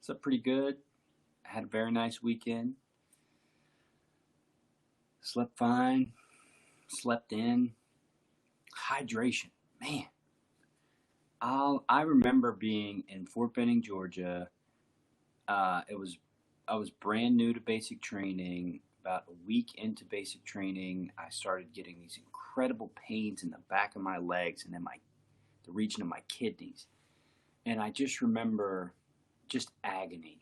Slept pretty good. Had a very nice weekend. Slept fine. Slept in. Hydration. Man. I remember being in Fort Benning, Georgia. I was brand new to basic training. About a week into basic training, I started getting these incredible pains in the back of my legs and in the region of my kidneys. And I just remember just agony,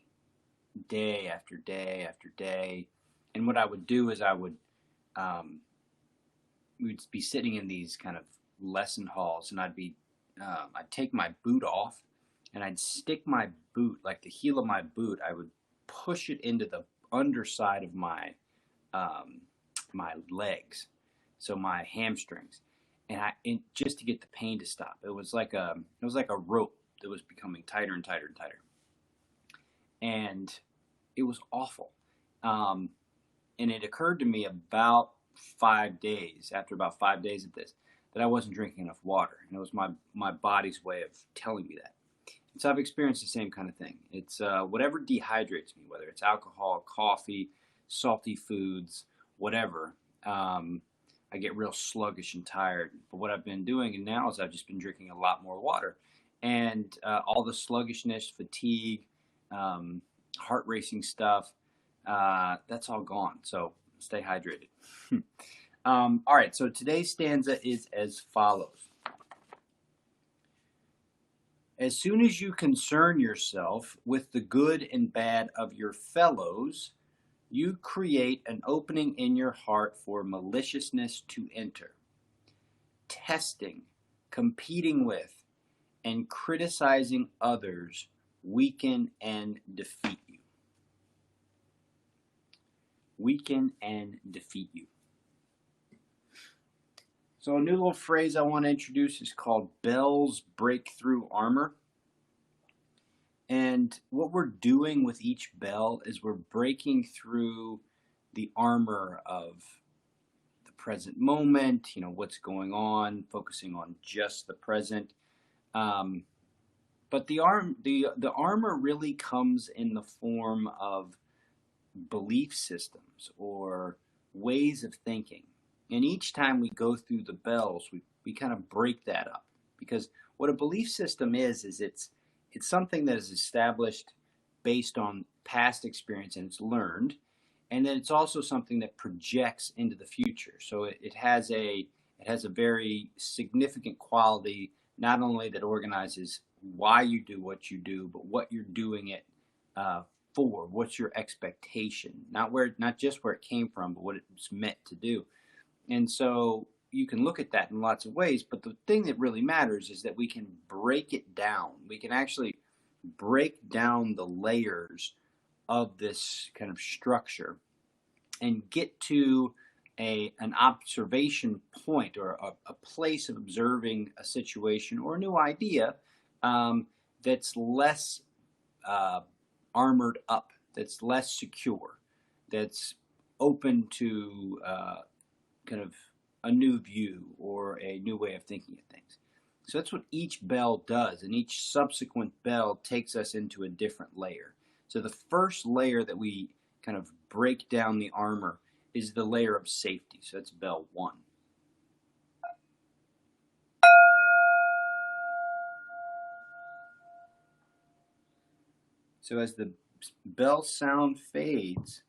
day after day after day. And what I would do is we'd be sitting in these kind of lesson halls, and I'd take my boot off, and I'd stick my boot, like the heel of my boot, I would push it into the underside of my legs, so my hamstrings, and just to get the pain to stop. It was like a rope that was becoming tighter and tighter and tighter, and it was awful. And it occurred to me about 5 days, after about 5 days of this, that I wasn't drinking enough water, and it was my body's way of telling me that. And so I've experienced the same kind of thing. It's whatever dehydrates me, whether it's alcohol, coffee, salty foods, whatever. I get real sluggish and tired. But what I've been doing now is I've just been drinking a lot more water, and all the sluggishness, fatigue, heart racing stuff, that's all gone. So stay hydrated. All right, so today's stanza is as follows. As soon as you concern yourself with the good and bad of your fellows, you create an opening in your heart for maliciousness to enter. Testing, competing with, and criticizing others weaken and defeat you. Weaken and defeat you. So a new little phrase I want to introduce is called Bell's Breakthrough Armor. And what we're doing with each bell is we're breaking through the armor of the present moment, what's going on, focusing on just the present. But the armor really comes in the form of belief systems or ways of thinking. And each time we go through the bells, we kind of break that up. Because what a belief system is it's something that is established based on past experience and it's learned. And then it's also something that projects into the future. So it has a very significant quality, not only that organizes why you do what you do, but what you're doing it for. What's your expectation? Not just where it came from, but what it was meant to do. And so you can look at that in lots of ways, but the thing that really matters is that we can break it down. We can actually break down the layers of this kind of structure and get to an observation point or a place of observing a situation or a new idea that's less armored up, that's less secure, that's open to kind of a new view or a new way of thinking of things. So that's what each bell does, and each subsequent bell takes us into a different layer. So the first layer that we kind of break down the armor is the layer of safety. So that's bell 1. So as the bell sound fades,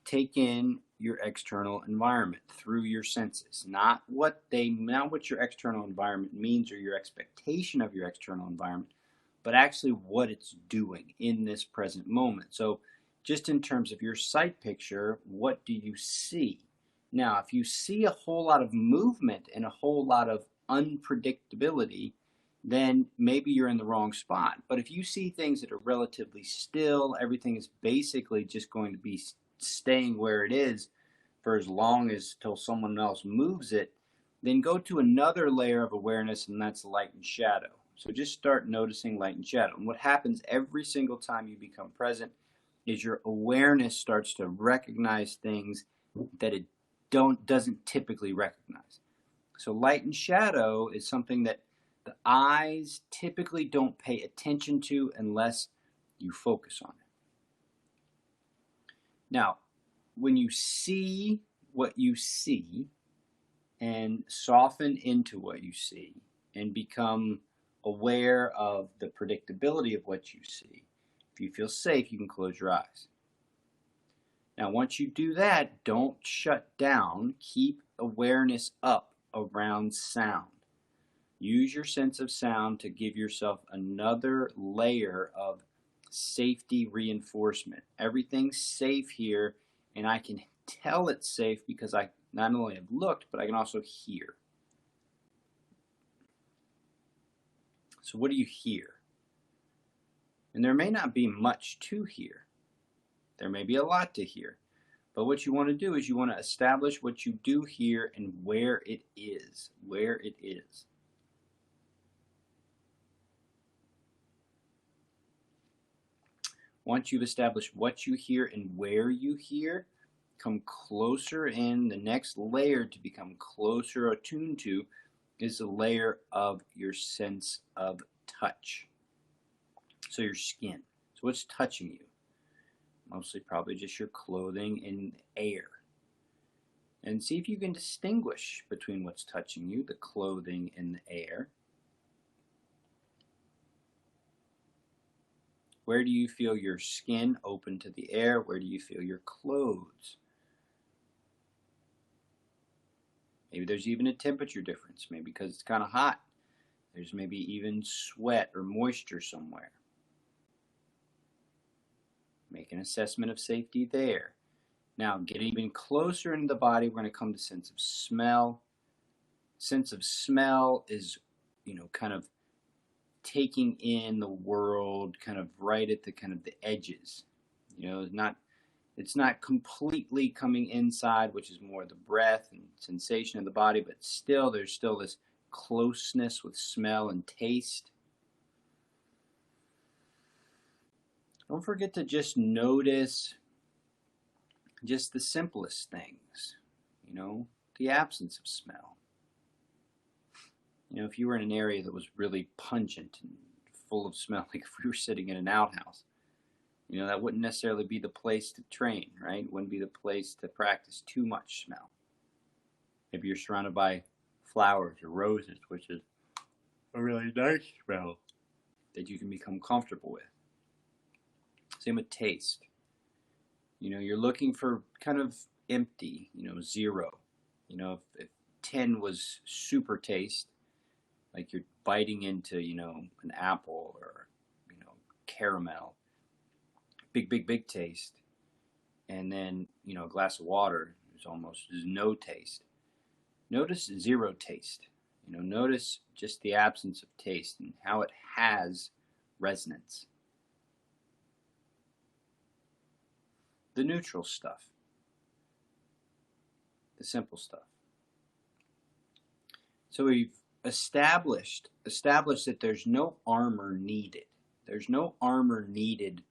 take in your external environment through your senses, not what your external environment means or your expectation of your external environment, but actually what it's doing in this present moment. So just in terms of your sight picture, what do you see? Now, if you see a whole lot of movement and a whole lot of unpredictability, then maybe you're in the wrong spot. But if you see things that are relatively still, everything is basically just going to be staying where it is for as long as till someone else moves it, then go to another layer of awareness, and that's light and shadow. So just start noticing light and shadow. And what happens every single time you become present is your awareness starts to recognize things that it doesn't typically recognize. So light and shadow is something that the eyes typically don't pay attention to unless You focus on it. Now, when you see what you see and soften into what you see and become aware of the predictability of what you see, if you feel safe, you can close your eyes. Now, once you do that, don't shut down. Keep awareness up around sound. Use your sense of sound to give yourself another layer of safety reinforcement. Everything's safe here, and I can tell it's safe because I not only have looked, but I can also hear. So what do you hear? And there may not be much to hear. There may be a lot to hear. But what you want to do is you want to establish what you do hear and where it is. Where it is. Once you've established what you hear and where you hear, come closer in. The next layer to become closer attuned to is the layer of your sense of touch. So your skin. So what's touching you? Mostly probably just your clothing and air. And see if you can distinguish between what's touching you, the clothing and the air. Where do you feel your skin open to the air? Where do you feel your clothes? Maybe there's even a temperature difference, maybe because it's kind of hot. There's maybe even sweat or moisture somewhere. Make an assessment of safety there. Now, get even closer into the body. We're going to come to sense of smell. Sense of smell is, kind of taking in the world kind of right at the edges. It's not completely coming inside, which is more the breath and sensation of the body, but still there's still this closeness with smell and taste. Don't forget to just notice just the simplest things, the absence of smell. If you were in an area that was really pungent and full of smell, like if we were sitting in an outhouse, that wouldn't necessarily be the place to train, right? Wouldn't be the place to practice too much smell. Maybe you're surrounded by flowers or roses, which is a really nice smell that you can become comfortable with. Same with taste. You're looking for kind of empty, 0. If 10 was super taste, like you're biting into, an apple or, caramel, big taste. And then, a glass of water, there's no taste. Notice 0 taste. Notice just the absence of taste and how it has resonance. The neutral stuff. The simple stuff. So we've established that there's no armor needed. There's no armor needed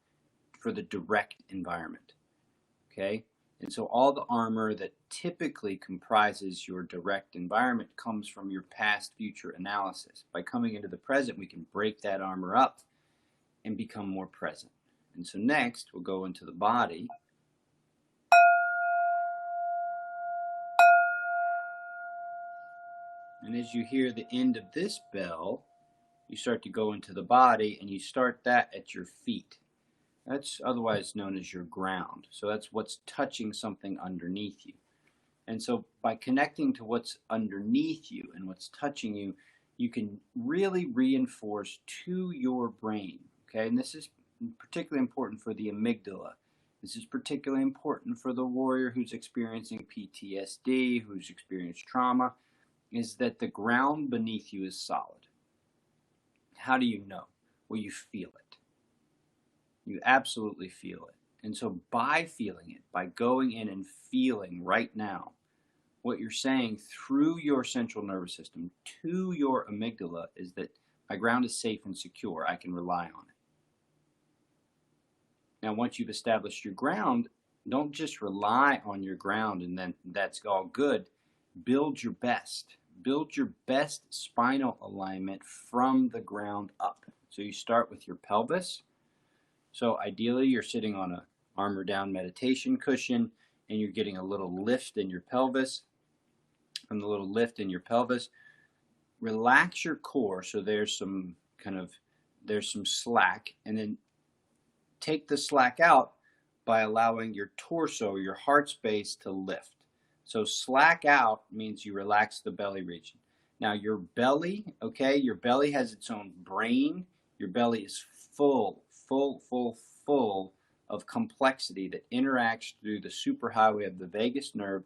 for the direct environment. Okay? And so all the armor that typically comprises your direct environment comes from your past future analysis. By coming into the present, we can break that armor up and become more present. And so next, we'll go into the body. And as you hear the end of this bell, you start to go into the body, and you start that at your feet. That's otherwise known as your ground. So that's what's touching something underneath you. And so by connecting to what's underneath you and what's touching you, you can really reinforce to your brain. Okay, and this is particularly important for the amygdala. This is particularly important for the warrior who's experiencing PTSD, who's experienced trauma, is that the ground beneath you is solid. How do you know? Well, you feel it. You absolutely feel it. And so by feeling it, by going in and feeling right now, what you're saying through your central nervous system to your amygdala is that my ground is safe and secure. I can rely on it. Now, once you've established your ground, don't just rely on your ground and then that's all good. Build your best. Build your best spinal alignment from the ground up. So you start with your pelvis. So ideally, you're sitting on a armor down meditation cushion, and you're getting a little lift in your pelvis. From the little lift in your pelvis, relax your core so there's some slack, and then take the slack out by allowing your torso, your heart space to lift. So slack out means you relax the belly region. Now your belly, okay, your belly has its own brain. Your belly is full of complexity that interacts through the superhighway of the vagus nerve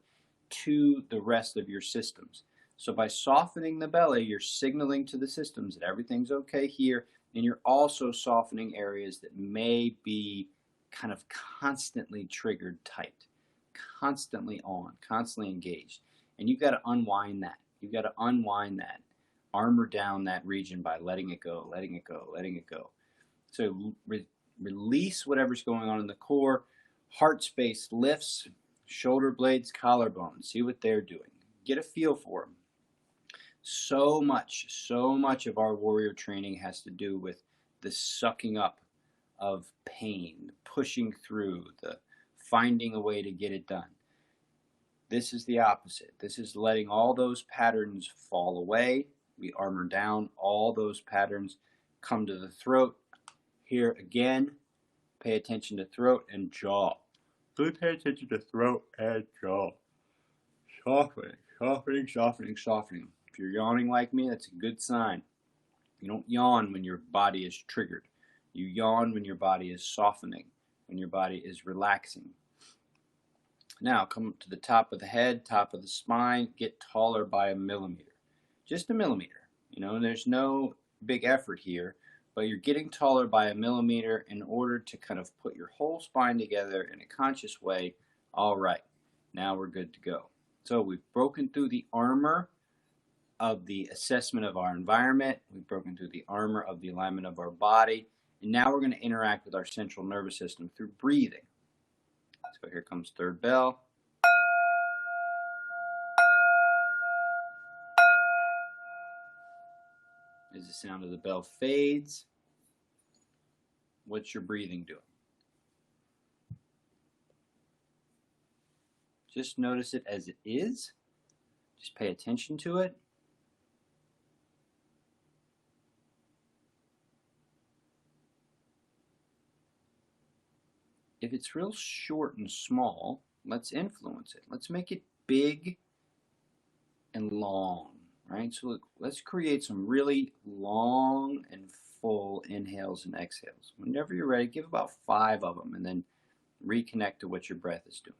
to the rest of your systems. So by softening the belly, you're signaling to the systems that everything's okay here, and you're also softening areas that may be kind of constantly triggered tight, constantly on, constantly engaged. And you've got to unwind that. You've got to unwind that, armor down that region by letting it go, letting it go, letting it go. So release whatever's going on in the core. Heart space lifts, shoulder blades, collarbone. See what they're doing. Get a feel for them. So much of our warrior training has to do with the sucking up of pain, pushing through, the finding a way to get it done. This is the opposite. This is letting all those patterns fall away. We armor down all those patterns, come to the throat. Here again, pay attention to throat and jaw. Really pay attention to throat and jaw. Softening, softening, softening, softening. If you're yawning like me, that's a good sign. You don't yawn when your body is triggered. You yawn when your body is softening, when your body is relaxing. Now, come up to the top of the head, top of the spine, get taller by 1 millimeter. Just 1 millimeter. You know, there's no big effort here, but you're getting taller by 1 millimeter in order to kind of put your whole spine together in a conscious way. All right, now we're good to go. So we've broken through the armor of the assessment of our environment. We've broken through the armor of the alignment of our body. And now we're going to interact with our central nervous system through breathing. So here comes third bell. As the sound of the bell fades, what's your breathing doing? Just notice it as it is. Just pay attention to it. If it's real short and small, let's influence it. Let's make it big and long, right? So let's create some really long and full inhales and exhales. Whenever you're ready, give about 5 of them and then reconnect to what your breath is doing.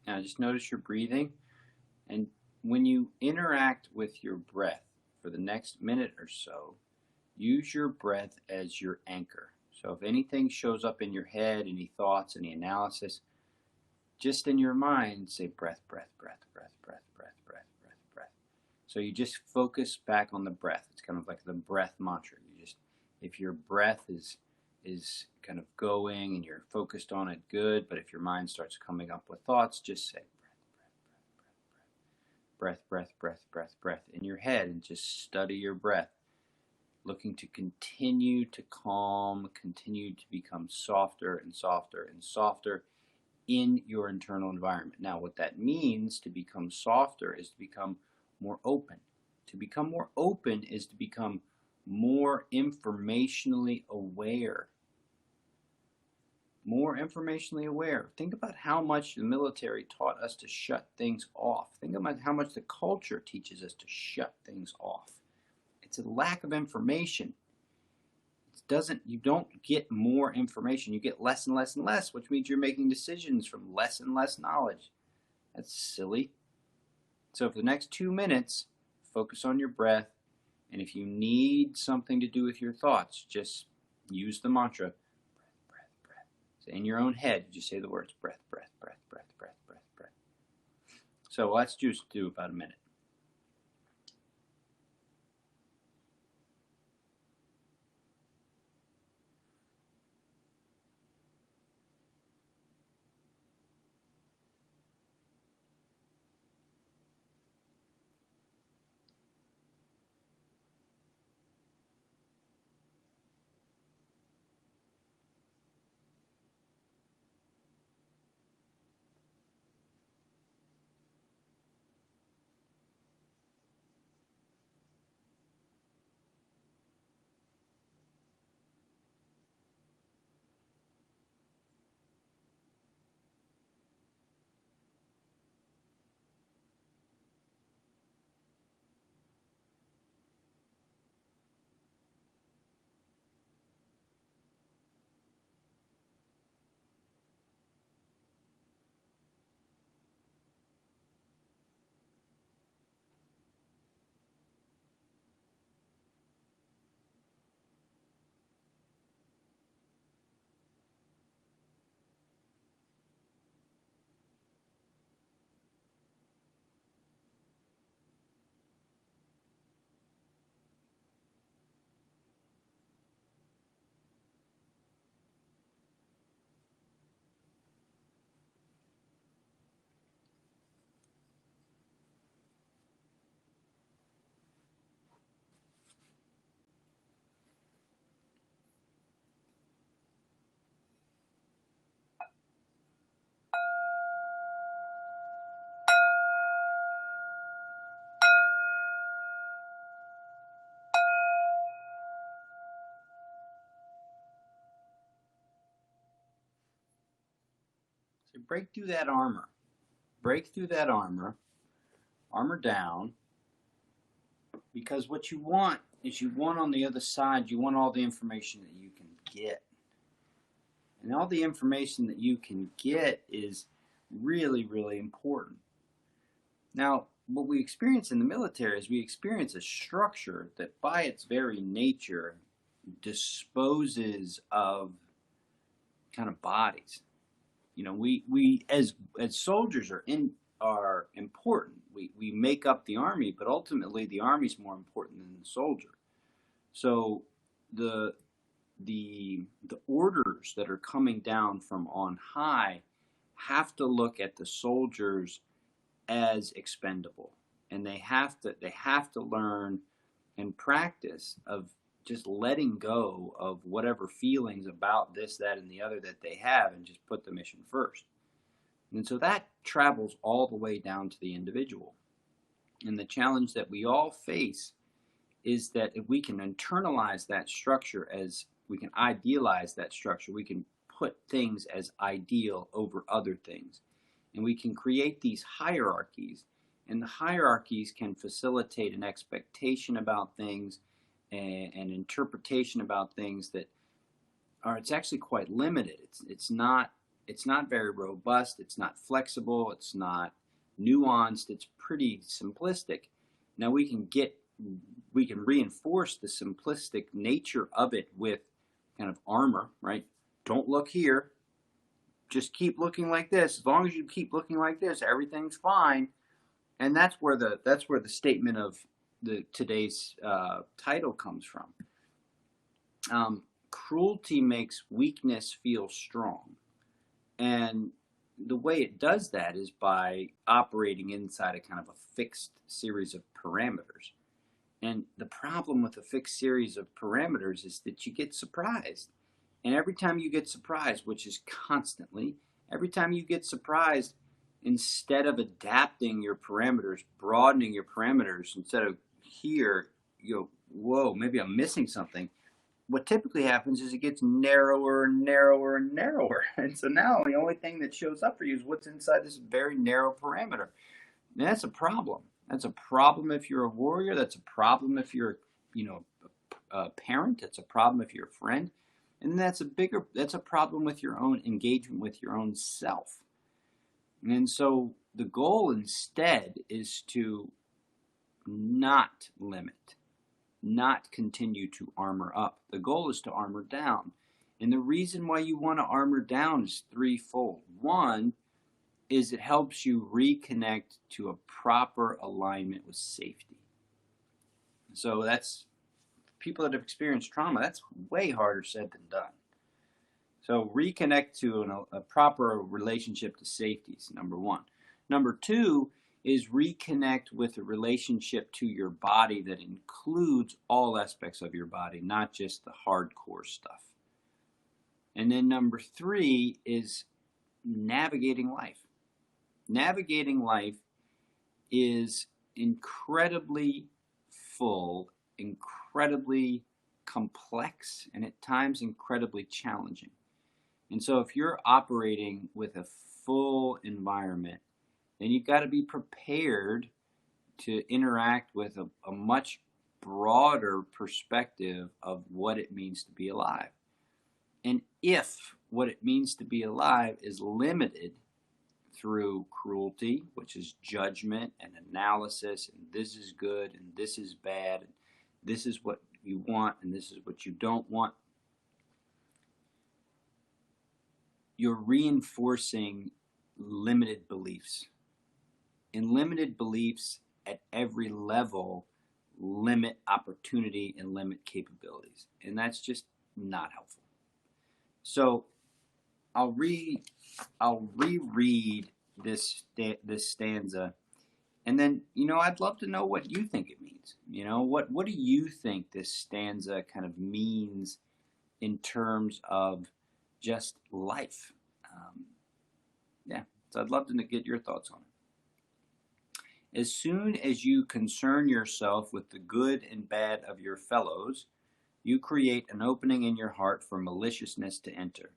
Now just notice your breathing, and when you interact with your breath for the next minute or so, use your breath as your anchor. So if anything shows up in your head, any thoughts, any analysis, just in your mind say breath, breath, breath, breath, breath, breath, breath, breath, breath. So you just focus back on the breath. It's kind of like the breath mantra. You just, if your breath is kind of going and you're focused on it, good. But if your mind starts coming up with thoughts, just say breath, breath, breath, breath, breath, breath in your head, and just study your breath, looking to continue to calm, continue to become softer and softer and softer in your internal environment. Now, what that means to become softer is to become more open. To become more open is to become more informationally aware. more informationally aware. Think about how much the military taught us to shut things off. Think about how much the culture teaches us to shut things off. It's a lack of information. You don't get more information. You get less and less and less, which means you're making decisions from less and less knowledge. That's silly. So for the next 2 minutes, focus on your breath. And if you need something to do with your thoughts, just use the mantra, breath, breath, breath. So in your own head, just say the words, breath, breath, breath, breath, breath, breath, breath. So let's just do about a minute. So break through that armor. Break through that armor down, because what you want is on the other side, you want all the information that you can get. And all the information that you can get is really, really important. Now, what we experience in the military is we experience a structure that by its very nature disposes of kind of bodies. You know, we as soldiers are important. We make up the army, but ultimately the army is more important than the soldier. So the orders that are coming down from on high have to look at the soldiers as expendable, and they have to learn and practice of just letting go of whatever feelings about this, that, and the other that they have, and just put the mission first. And so that travels all the way down to the individual. And the challenge that we all face is that if we can internalize that structure, as we can idealize that structure, we can put things as ideal over other things. And we can create these hierarchies. And the hierarchies can facilitate an expectation about things and an interpretation about things that it's actually quite limited. It's not very robust. It's not flexible. It's not nuanced. It's pretty simplistic. Now we can reinforce the simplistic nature of it with kind of armor, right? Don't look here. Just keep looking like this. As long as you keep looking like this, everything's fine. And that's where the statement of today's title comes from. Cruelty makes weakness feel strong. And the way it does that is by operating inside a kind of a fixed series of parameters. And the problem with a fixed series of parameters is that you get surprised. And every time you get surprised, which is constantly, every time you get surprised, instead of adapting your parameters, broadening your parameters, instead of here, whoa, maybe I'm missing something, what typically happens is it gets narrower and narrower and narrower. And so now the only thing that shows up for you is what's inside this very narrow parameter. And that's a problem. That's a problem if you're a warrior. That's a problem if you're, a parent. That's a problem if you're a friend. And that's a problem with your own engagement with your own self. And so the goal instead is to not limit, not continue to armor up. The goal is to armor down. And the reason why you want to armor down is threefold. One is it helps you reconnect to a proper alignment with safety. So that's people that have experienced trauma, that's way harder said than done. So reconnect to a proper relationship to safety is number one. Number two is reconnect with a relationship to your body that includes all aspects of your body, not just the hardcore stuff. And then number three is navigating life. Navigating life is incredibly full, incredibly complex, and at times incredibly challenging. And so if you're operating with a full environment, then you've got to be prepared to interact with a much broader perspective of what it means to be alive. And if what it means to be alive is limited through cruelty, which is judgment and analysis, and this is good and this is bad, and this is what you want and this is what you don't want, you're reinforcing limited beliefs. And limited beliefs at every level limit opportunity and limit capabilities. And that's just not helpful. So I'll reread this stanza, and then, I'd love to know what you think it means. What do you think this stanza kind of means in terms of just life? So I'd love to get your thoughts on it. As soon as you concern yourself with the good and bad of your fellows, you create an opening in your heart for maliciousness to enter.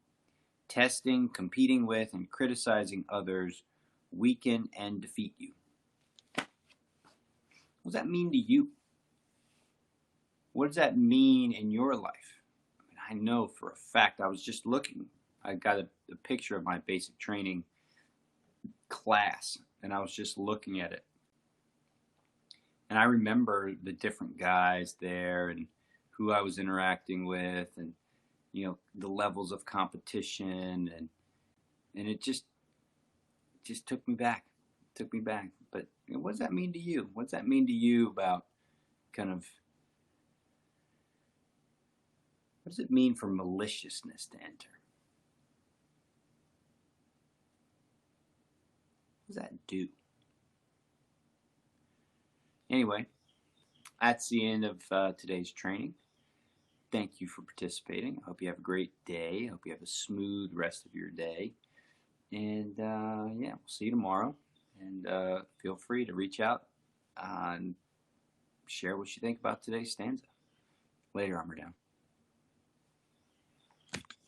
Testing, competing with, and criticizing others weaken and defeat you. What does that mean to you? What does that mean in your life? I know for a fact, I was just looking. I got a picture of my basic training class, and I was just looking at it. And I remember the different guys there and who I was interacting with, and the levels of competition, and it just took me back. But what does that mean to you? What does that mean to you about kind of, what does it mean for maliciousness to enter? What does that do? Anyway, that's the end of today's training. Thank you for participating. I hope you have a great day. I hope you have a smooth rest of your day. And we'll see you tomorrow. And feel free to reach out and share what you think about today's stanza. Later, Armor Down.